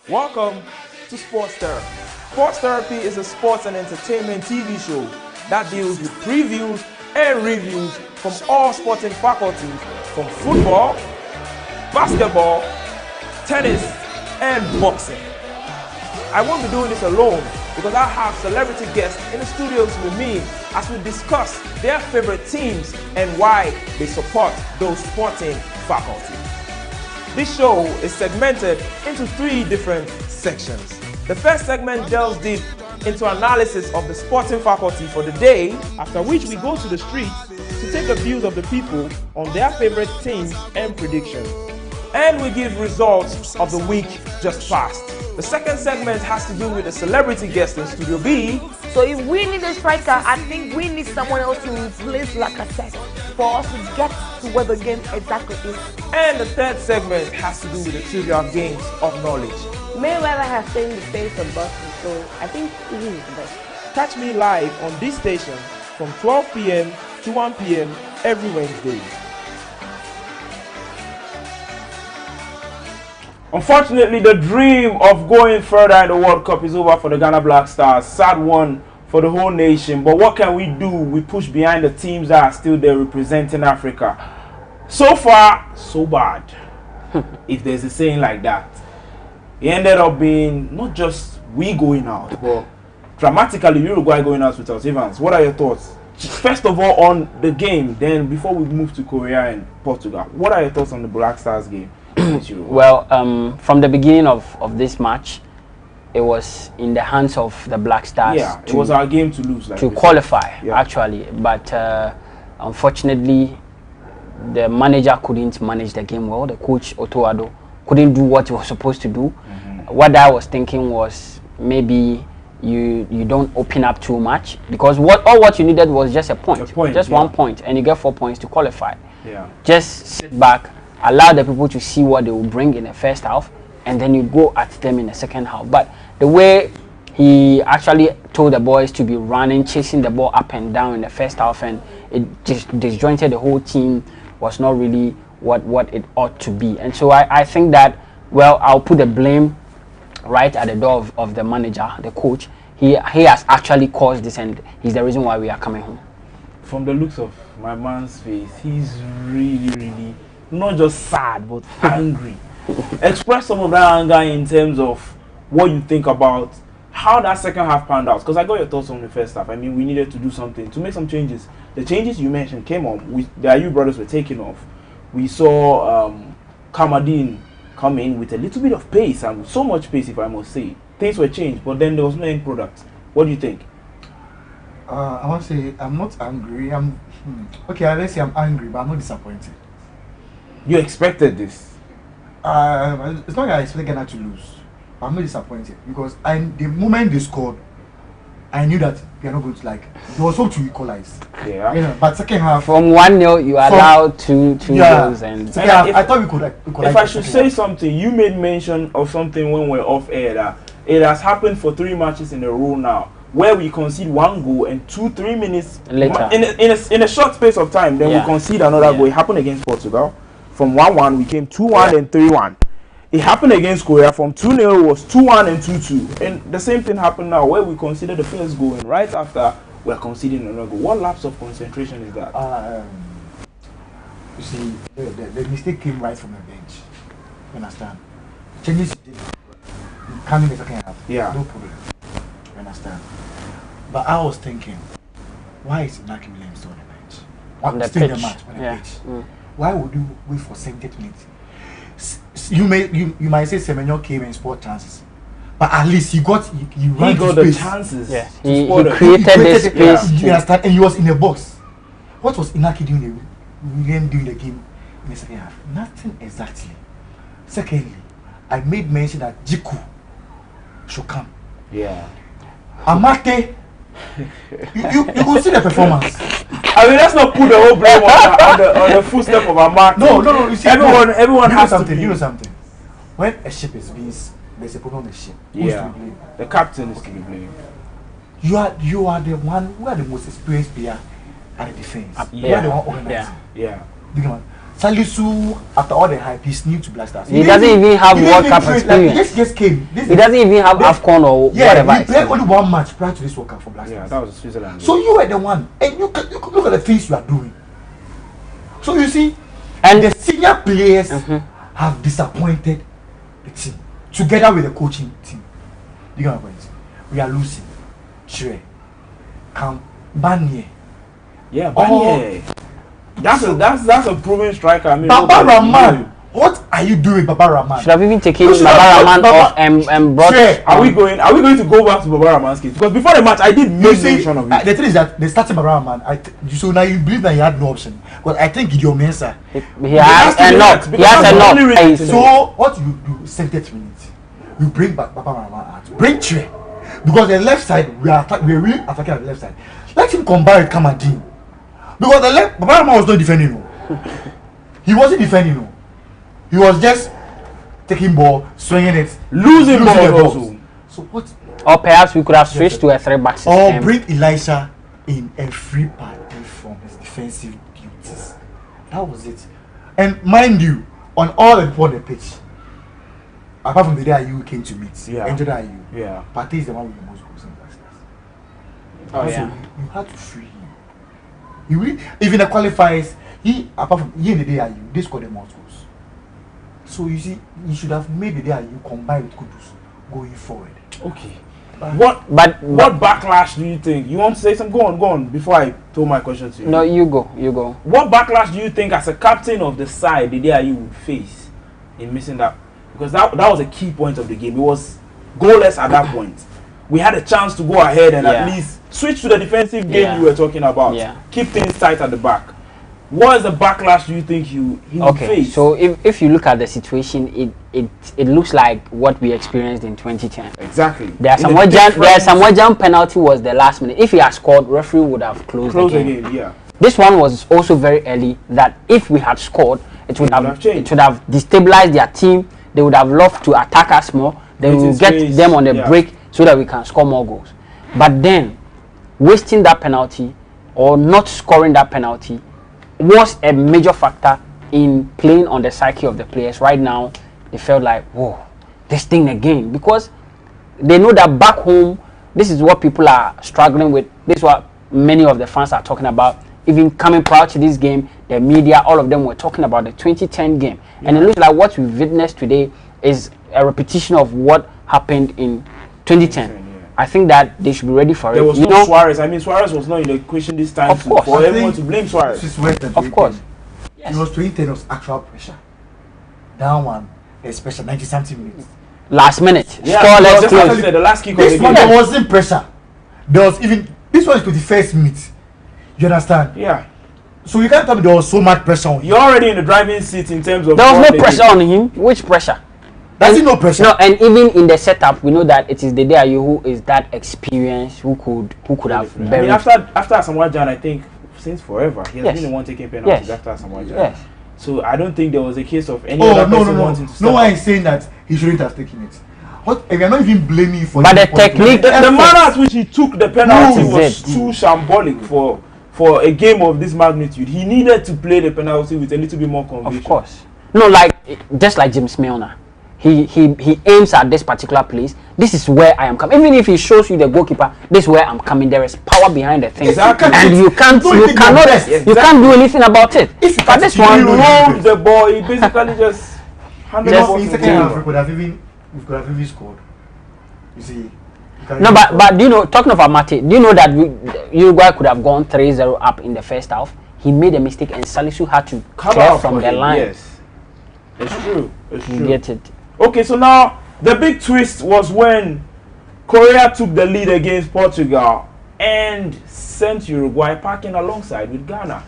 Welcome to Sports Therapy. Sports Therapy is a sports and entertainment TV show that deals with previews and reviews from all sporting faculties, from football, basketball, tennis, and boxing. I won't be doing this alone because I have celebrity guests in the studios with me as we discuss their favorite teams and why they support those sporting faculties. This show is segmented into 3 different sections. The first segment delves deep into analysis of the sporting faculty for the day, after which we go to the streets to take the views of the people on their favorite teams and predictions. And we give results of the week just passed. The second segment has to do with the celebrity guest in Studio B. So if we need a striker, I think we need someone else to replace Lacazette for us to get to where the game exactly is. And the third segment has to do with the trivia games of knowledge. Mayweather has stayed in the States and Boston, so I think he is the best. Catch me live on this station from 12 p.m. to 1 p.m. every Wednesday. Unfortunately, the dream of going further in the World Cup is over for the Ghana Black Stars. Sad one for the whole nation. But what can we do? We push behind the teams that are still there representing Africa. So far, so bad. If there's a saying like that. It ended up being not just we going out, but dramatically Uruguay going out without Evans. What are your thoughts? First of all, on the game, then before we move to Korea and Portugal, what are your thoughts on the Black Stars game? Well, from the beginning of this match, it was in the hands of the Black Stars. Yeah, it was our game to lose. Like to qualify, actually. But unfortunately, the manager couldn't manage the game well. The coach, Otoado, couldn't do what he was supposed to do. What I was thinking was maybe you don't open up too much, because what you needed was just a point, just 1 point, and you get 4 points to qualify. Yeah. Just sit back, allow the people to see what they will bring in the first half, and then you go at them in the second half. But the way he actually told the boys to be running, chasing the ball up and down in the first half, and it just disjointed the whole team, was not really what it ought to be. And so I think that, well, I'll put the blame right at the door of the manager, the coach. He has actually caused this, and he's the reason why we are coming home. From the looks of my man's face, he's really not just sad but angry. Express some of that anger in terms of what you think about how that second half panned out, because I got your thoughts on the first half. I mean, we needed to do something to make some changes. The changes you mentioned came on. The Ayew brothers were taken off. We saw Kamadin come in with a little bit of pace, and so much pace, if I must say. Things were changed, but then there was no end product. What do you think? I want to say I'm not angry. Okay, let's say I'm angry, but I'm not disappointed. You expected this? It's not that I expected Ghana to lose. I'm not disappointed because the moment they scored, I knew that we are not going to There was hope to equalize. Yeah. You know, but second half. From 1-0, you allowed two goals, and I thought we could equalize. If I should say something, you made mention of something when we're off air that it has happened for 3 matches in a row now, where we concede 1 goal and 2-3 minutes later, in a short space of time, then we concede another goal. It happened against Portugal. From 1-1, we came 2-1 and 3-1. It happened against Korea. From 2-0, it was 2-1 and 2-2. And the same thing happened now, where we conceded the first goal, and right after, we're conceding another goal. What lapse of concentration is that? You see, the mistake came right from the bench. You understand? Changes you did. Coming in the second half. Yeah. No problem. You understand? But I was thinking, why is Inaki Williams still on the bench? On the still in pitch. the match, on the Yeah. pitch. Why would you wait for 70 minutes? You might say Semenyo came and scored chances, but at least he got the chances. Yeah, he created the space. You understand? And he was in the box. What was Inaki doing during the game in the second half? Nothing exactly. Secondly, I made mention that Jiku should come. Yeah. Amate, you could see the performance. I mean, let's not put the whole blame on the footstep of Amate. No. You see, everyone has something. to. You know something. When a ship is being, there's a problem on the ship. Who's to be blamed? The captain is to be blamed. You are the one who are the most experienced player at the defense. You are the one organizing. Yeah. Salisu, after all the hype, he's new to Black Stars. He doesn't even have World Cup experience. Like, just came. He doesn't even have AFCON or whatever. He played only one match prior to this World Cup for Black Stars. Yeah, that was Switzerland. So you were the one, and you could look at the things you are doing. So you see, and the senior players have disappointed the team together with the coaching team. You get my point? We are losing. Sure. Banye. Yeah, Banye. That's a proven striker. I mean, Baba Rahman. What are you doing, Baba Rahman? Should have even taken Baba Rahman off and brought. Sure. Are we going to go back to Baba Rahman's case? Because before the match, I did make mention of it. The thing is that they started Baba Rahman. So now you believe that he had no option. But I think Gideon Mensah. He has enough. He has enough. So what you do? 70th minute, you bring back Baba Rahman out. Bring Tre. Because the left side, we're really attacking at the left side. Let him combine with Kamadi. Because the left, Baba Rahman was not defending. No. He wasn't defending. No. He was just taking ball, swinging it, losing ball also. So what? Or perhaps we could have switched to a 3-back system. Or bring Elisha in a free party from his defensive duties. That was it. And mind you, on all the people on the pitch, apart from the day you came to meet, enjoy that you. Yeah. Partey is the one with the most goals in Black Stars. Oh yeah. You had to free him. You really, even the qualifiers, apart from in the day they scored the most goals. So you see, you should have made the day you combine with Kudus going forward. Okay. What backlash do you think? You want to say something? Go on. Before I throw my question to you. No, you go. What backlash do you think, as a captain of the side, the day you would face in missing that? Because that was a key point of the game. It was goalless at that point. We had a chance to go ahead and at least switch to the defensive game you were talking about. Yeah. Keep things tight at the back. What is the backlash do you think he would face? So if you look at the situation, it looks like what we experienced in 2010. Exactly. Their Samuel Jan penalty was the last minute. If he had scored, referee would have closed the game. Yeah. This one was also very early. That if we had scored, it would have destabilized their team. They would have loved to attack us more. They will get them on the break so that we can score more goals. But then, wasting that penalty or not scoring that penalty was a major factor in playing on the psyche of the players. Right now, they felt like, whoa, this thing again. Because they know that back home, this is what people are struggling with. This is what many of the fans are talking about. Even coming prior to this game, the media, all of them were talking about the 2010 game. Yeah. And it looks like what we've witnessed today is a repetition of what happened in 2010. Yeah. I think that they should be ready for it. There was no Suarez. I mean, Suarez was not in the equation this time. Of course. For everyone to blame Suarez. Of course. Yes. It was 2010 was actual pressure. That one, especially 90-something minutes. Last minute. Yeah, let's close. The last kick this one, there wasn't pressure. There was even, this one is 21st minute. You understand? Yeah. So you can't tell me there was so much pressure on him. You're already in the driving seat in terms of... There was no pressure on him. Which pressure? That's no pressure. No, and even in the setup, we know that it is the Deayu who is that experienced, who could have buried. I mean, after Samuel Jan, I think since forever he has been the one taking penalties after Samuel Jan. Yes. So I don't think there was a case of any other person wanting to step No one is saying that he shouldn't have taken it. What? We are not even blaming you for. But the technique, the manner at which he took the penalty was too shambolic for a game of this magnitude. He needed to play the penalty with a little bit more conviction. Of course. No, just like James Milner. He aims at this particular place. This is where I am coming. Even if he shows you the goalkeeper, this is where I'm coming. There is power behind the thing, and you can't do anything about it. But this one, he rolled the ball. He basically just handed it off. In second half, we could have even scored. You see. No, but do you know? Talking of Amate, do you know that Uruguay could have gone 3-0 up in the first half? He made a mistake, and Salisu had to clear from the line. Yes, it's true. It's true. You get it. Okay, so now the big twist was when Korea took the lead against Portugal and sent Uruguay packing alongside with Ghana.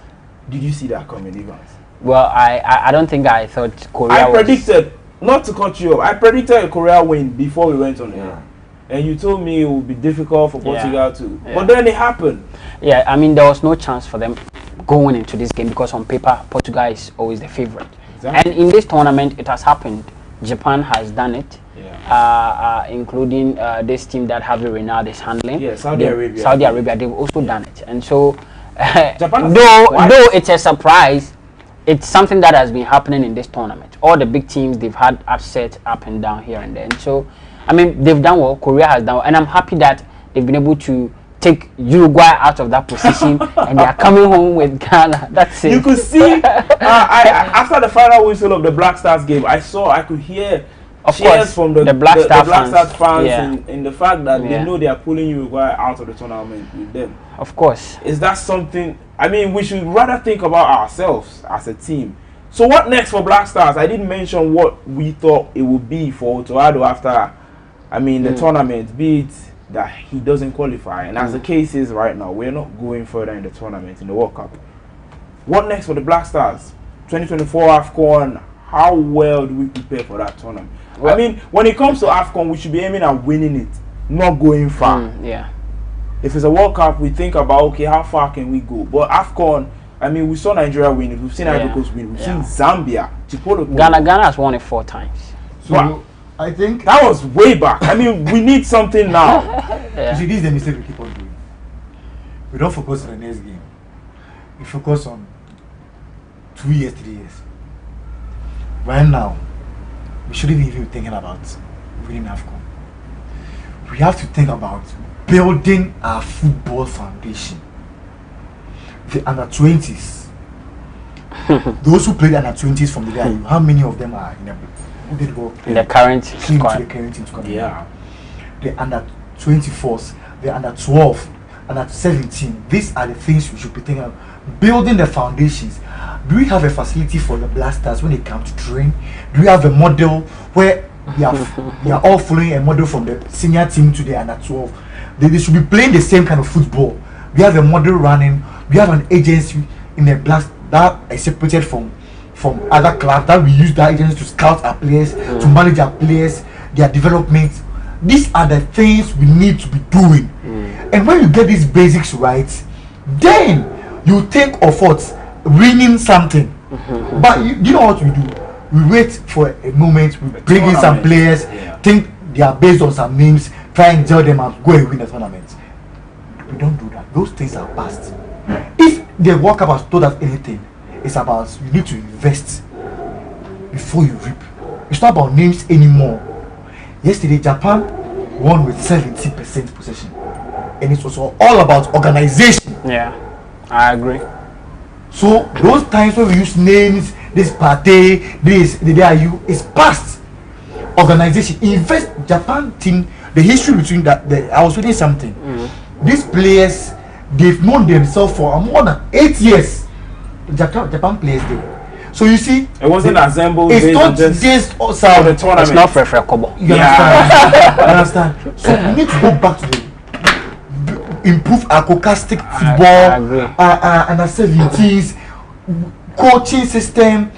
Did you see that coming, Evans? Well, I don't think I thought Korea predicted, not to cut you off, I predicted a Korea win before we went on air. And you told me it would be difficult for Portugal too. Yeah. But then it happened. Yeah, I mean, there was no chance for them going into this game because on paper, Portugal is always the favorite. Exactly. And in this tournament, it has happened. Japan has done it, including this team that Javi Reynald is handling. Yeah, Saudi Arabia, they've also done it. And so, though it's a surprise, it's something that has been happening in this tournament. All the big teams, they've had upset up and down here and there. And so, I mean, they've done well. Korea has done well. And I'm happy that they've been able to take Uruguay out of that position and they are coming home with Ghana. That's it. You could see, after the final whistle of the Black Stars game, I could hear cheers from the Black Stars fans in the fact that they know they are pulling Uruguay out of the tournament with them. Of course. Is that something? I mean, we should rather think about ourselves as a team. So what next for Black Stars? I didn't mention what we thought it would be for Otoado after, I mean, the tournament, be it that he doesn't qualify. And as the case is right now, we're not going further in the tournament, in the World Cup. What next for the Black Stars? 2024 AFCON, how well do we prepare for that tournament? Well, I mean, when it comes to AFCON, we should be aiming at winning it, not going far. Yeah. If it's a World Cup, we think about, okay, how far can we go? But AFCON, I mean, we saw Nigeria win it. We've seen Ivory Coast win. We've seen Zambia. Ghana has won it 4 times. So wow. I think that was way back. I mean, we need something now. You see, this is the mistake we keep on doing. We don't focus on the next game. We focus on 2 years, 3 years. Right now, we shouldn't even be thinking about winning AFCON. We have to think about building our football foundation. The under-20s. Those who played under-20s from the day, how many of them are in the current squad? Yeah. The under-24s, the under-12, under-17. These are the things we should be thinking of. Building the foundations. Do we have a facility for the Blasters when they come to train? Do we have a model where we are all following a model from the senior team to the under-12? They should be playing the same kind of football. We have a model running. We have an agency in the Blast that is separated from other clubs, that we use that agency to scout our players, to manage our players, their development. These are the things we need to be doing. And when you get these basics right, then you think of what winning something. But you know what we do? We wait for a moment, we bring in some players, think they are based on some names, try and tell them go and win the tournament. We don't do that. Those things are past. If the World Cup has told us anything, it's about you need to invest before you reap. It's not about names anymore. Yesterday, Japan won with 70% possession, and it was all about organization. Yeah, I agree. So those times when we use names, this party, this, the IU, is past. Organization. Invest. Japan team, the history between that, I was reading something. These players, they've known themselves for more than 8 years. Japan players there. So you see, it wasn't assembled. It's not just also the tournament. It's not for Kobo. You understand? You understand? So we need to go back to the improve our acoustic football, under 17s, coaching system.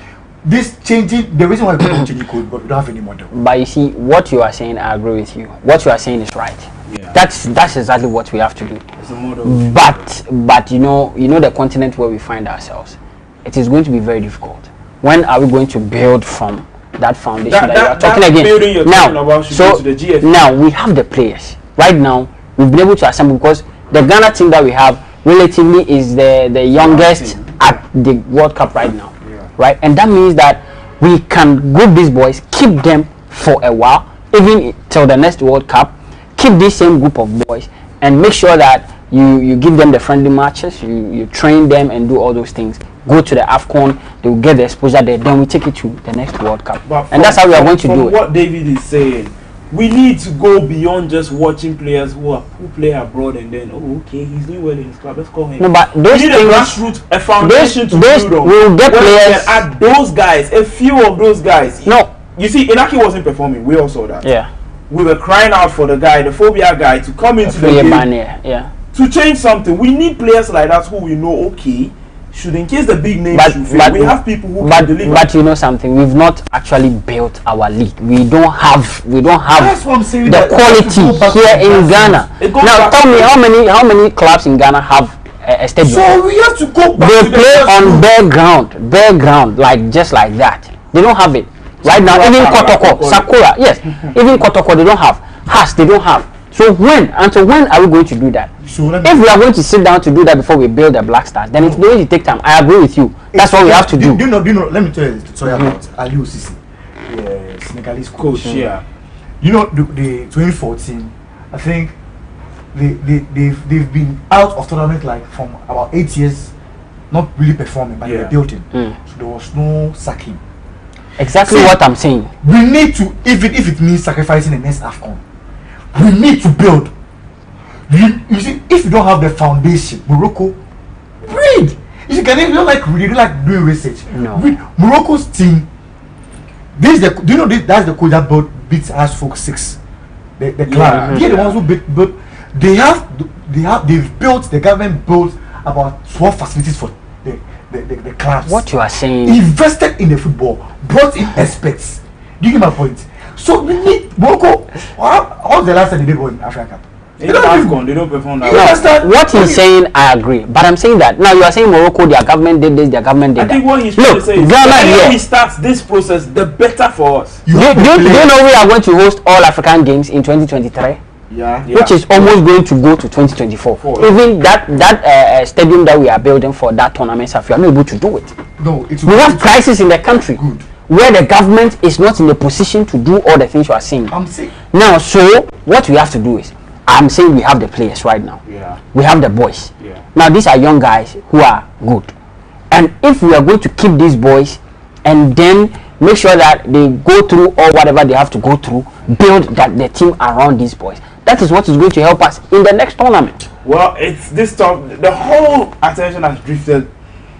This changing, the reason why we don't change code, but we don't have any model. But you see, what you are saying, I agree with you. What you are saying is right. Yeah. That's exactly what we have to do. It's a model. But you know the continent where we find ourselves, it is going to be very difficult. When are we going to build from that foundation that you are talking again? Now we have the players. Right now, we've been able to assemble, because the Ghana team that we have relatively is the youngest at the World Cup right now. Right, and that means that we can group these boys, keep them for a while, even till the next World Cup, keep this same group of boys, and make sure that you give them the friendly matches, you train them and do all those things. Go to the AFCON, they will get the exposure there, then we take it to the next World Cup. And that's how we are going to do it. What David is saying, we need to go beyond just watching players who play abroad and then okay, he's doing well in his club, let's call him. No, but those we need a grassroots, a foundation to build on. We'll get players. Add those guys, a few of those guys. No, you see, Inaki wasn't performing. We all saw that. Yeah, we were crying out for the guy, the phobia guy, to come into the game. Yeah, to change something. We need players like that who we know. Okay, should in case the big names should fail, we have people who can deliver. But you know something, we've not actually built our league. We don't have That's what I'm saying, the quality here in Ghana. Now tell me how many clubs in Ghana have a stadium? So we have to go back. They play on bare ground, like just like that. They don't have it right now. Even Kotoko, Sakura, yes, even Kotoko they don't have. Has they don't have. So when are we going to do that? So If we are going to sit down to do that before we build the Black Stars, then it's going to take time. I agree with you. That's what we have to do. Do you know? Let me tell you the story about Ali Osisi, the Senegalese coach. Yeah. You know, the 2014, I think they've been out of tournament like from about 8 years, not really performing, but they were building. So there was no sacking. Exactly what I'm saying. We need to, even if it means sacrificing the next AFCON, we need to build. You see, if you don't have the foundation, Morocco, read. You see, they don't like reading, they don't like doing research. No. Read. Morocco's team. Do you know this? That's the coach that beats Asfolk 6. The club. They're the ones who built. They've built. The government built about 12 facilities for the clubs. What you are saying? Invested in the football, brought in experts. Do you get my point? So we need Morocco. How's the last time they did go in Africa Cup? They don't perform that. No, what he's saying, I agree. But I'm saying that now you are saying Morocco, their government did this, their government did that. I think what he's trying to say is the earlier he starts this process, the better for us. Do you know we are going to host all African games in 2023? Yeah. Which is almost going to go to 2024. Even that stadium that we are building for that tournament, we are not able to do it. No, we have crisis in the country. Good. Where the government is not in the position to do all the things you are saying. I'm saying. Now, so what we have to do is, I'm saying we have the players right now. Yeah. We have the boys. Yeah. Now these are young guys who are good. And if we are going to keep these boys and then make sure that they go through or whatever they have to go through, build that the team around these boys. That is what is going to help us in the next tournament. Well, it's this stuff. The whole attention has drifted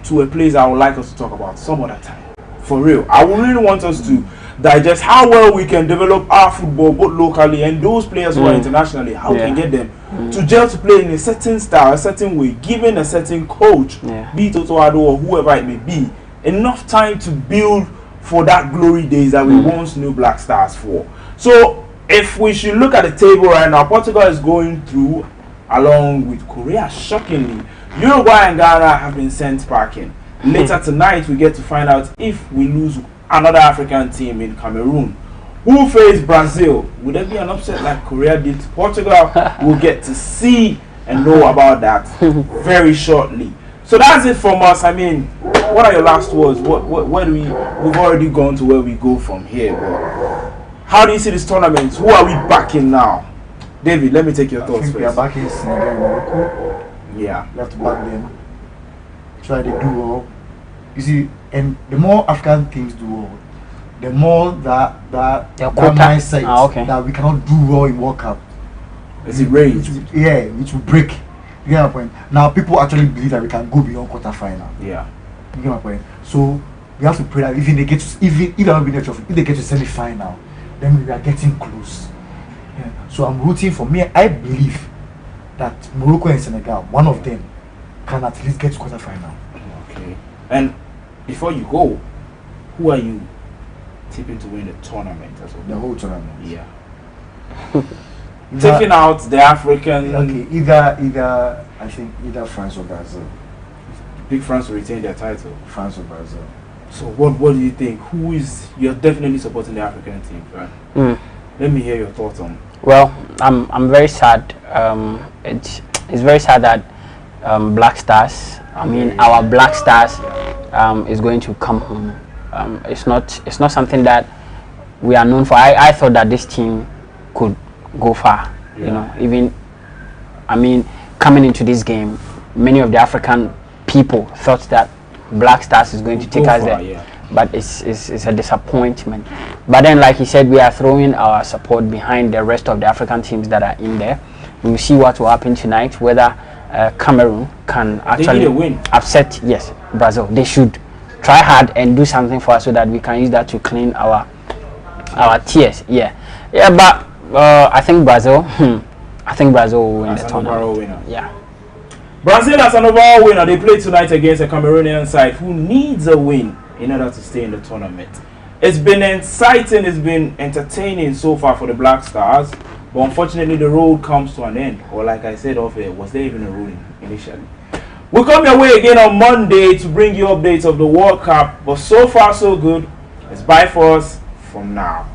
to a place I would like us to talk about some other time. For real. I would really want us to digest how well we can develop our football both locally and those players who are internationally, how we can get them to gel to play in a certain style, a certain way, given a certain coach, be it Toto Addo or whoever it may be, enough time to build for that glory days that we once knew Black Stars for. So if we should look at the table right now, Portugal is going through along with Korea. Shockingly, Uruguay and Ghana have been sent packing. Later tonight we get to find out if we lose another African team in Cameroon, who will face Brazil. Would there be an upset like Korea did to Portugal? We'll get to see and know about that very shortly. So that's it from us. I mean, what are your last words? Where do we've already gone to where we go from here, but how do you see this tournament? Who are we backing now? David, let me take your thoughts first. We are backing Senegal and Morocco. Yeah. We have to back them. Try to do well. You see, and the more African teams do well, the more that mindset that we cannot do well in World Cup. Is it raised? Which will break. You get my point? Now people actually believe that we can go beyond quarterfinal. Yeah. You get my point? So we have to pray that if they get to if they don't win the trophy, if they get to semi-final, then we are getting close. Yeah. So I'm rooting for me. I believe that Morocco and Senegal, one of them, can at least get to quarterfinal. Okay. And before you go, who are you tipping to win the tournament as well? The whole tournament. Yeah. Taking out the African. Okay, either I think either France or Brazil. Big France will retain their title. France or Brazil. So what do you think? Who is you're definitely supporting the African team, right? Let me hear your thoughts on. Well, I'm very sad. It's very sad that Black Stars. I mean, our Black Stars is going to come home. It's not something that we are known for. I thought that this team could go far. You know, even I mean, coming into this game, many of the African people thought that Black Stars is going to take us there. But it's a disappointment. But then, like he said, we are throwing our support behind the rest of the African teams that are in there. We will see what will happen tonight, whether Cameroon can actually upset Brazil. They should try hard and do something for us so that we can use that to clean our tears. But I think Brazil will win the tournament. Brazil as an overall winner. They play tonight against a Cameroonian side who needs a win in order to stay in the tournament. It's been exciting, it's been entertaining so far for the Black Stars, but unfortunately the road comes to an end. Or like I said off air, was there even a road initially? We'll come your way again on Monday to bring you updates of the World Cup, but so far so good. It's bye for us from now.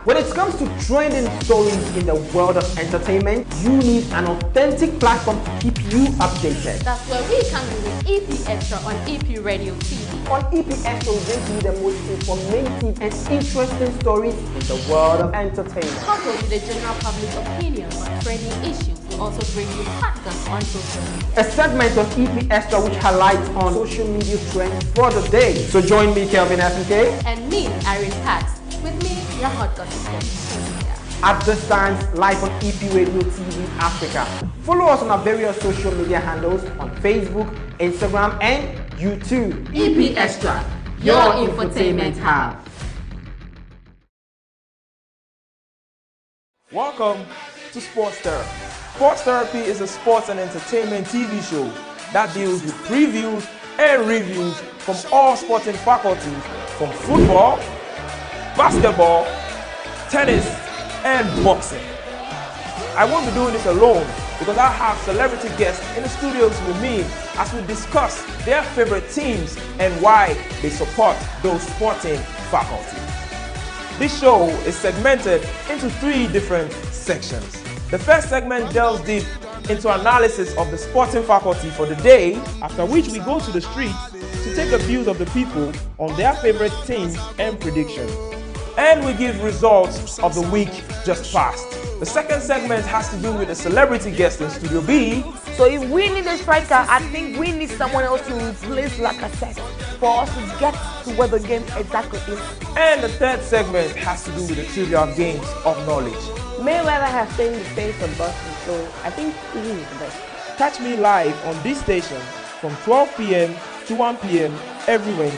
When it comes to trending stories in the world of entertainment, you need an authentic platform to keep you updated. That's where we come in with EP Extra on EP Radio TV. On EP Extra, we bring you the most informative and interesting stories in the world of entertainment. Coupled with the general public's opinion on trending issues, we also bring you factors on social media. A segment on EP Extra which highlights on social media trends for the day. So join me, Kelvin FNK. And me, Irene Pax. With me, your hot gossip girl. At this time, live on EP Radio TV Africa. Follow us on our various social media handles on Facebook, Instagram, and YouTube. EP Extra, your infotainment hub. Welcome to Sports Therapy. Sports Therapy is a sports and entertainment TV show that deals with previews and reviews from all sporting faculties, from football, basketball, tennis, and boxing. I won't be doing this alone because I have celebrity guests in the studios with me as we discuss their favorite teams and why they support those sporting faculties. This show is segmented into 3 different sections. The first segment delves deep into analysis of the sporting faculty for the day, after which we go to the streets to take the views of the people on their favorite teams and predictions. And we give results of the week just passed. The second segment has to do with the celebrity guest in Studio B. So if we need a striker, I think we need someone else to replace Lacazette for us to get to where the game exactly is. And the third segment has to do with the trivial games of knowledge. Mayweather has changed the face of boxing, so I think he is the best. Catch me live on this station from 12 p.m. to 1 p.m. every Wednesday.